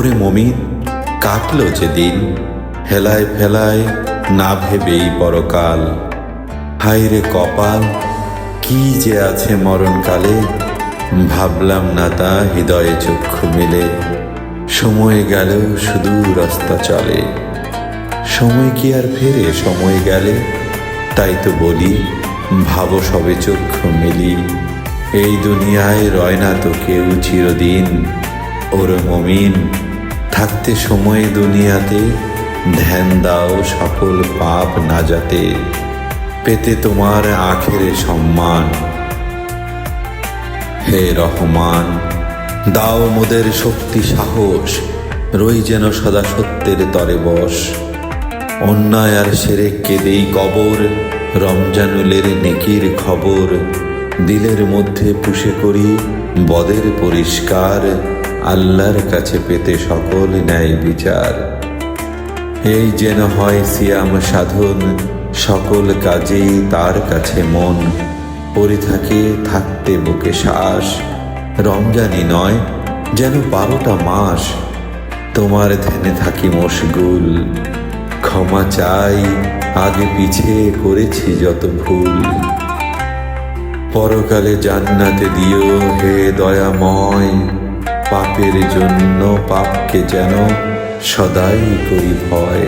ওরে মমিন, কাটলো যে দিন হেলায় ফেলায়, না ভেবেই পরকাল। হায় রে কপাল, কি যে আছে মরণকালে, ভাবলাম না তা হৃদয়ে চক্ষু মেলে। সময় গেল শুধু রাস্তা চলে, সময় কি আর ফেরে সময় গেলে? তাই তো বলি, ভাবো সবে চক্ষু মেলি, এই দুনিয়ায় রয় না তো কেউ চিরদিন। ওরে মমিন, থাকতে সময় দুনিয়াতে, ধ্যান দাও সকল পাপ না যাতে, পেতে তোমার আখেরে সম্মান। হে রহমান, দাও মোদের শক্তি সাহস, রই যেন সদা সত্যের তরে বশ। অন্যায় আর সেরেককে দেই কবর, রমজানুলের নেকির খবর। দিলের মধ্যে পুষে করি বদের পরিষ্কার, আল্লাহর কাছে পেতে সকল ন্যায় বিচার। এই যেন হয় সিয়াম সাধন, সকল কাজেই তার কাছে মন। পড়ে থাকে থাকতে বুকে শ্বাস, রমজানই নয় যেন 12টা মাস। তোমার ধ্যানে থাকি মশগুল, ক্ষমা চাই আগে পিছে করেছি যত ভুল। পরকালে জান্নাতে দিও হে দয়াময়, পাপের জন্য পাপকে যেন সদাই করি ভয়।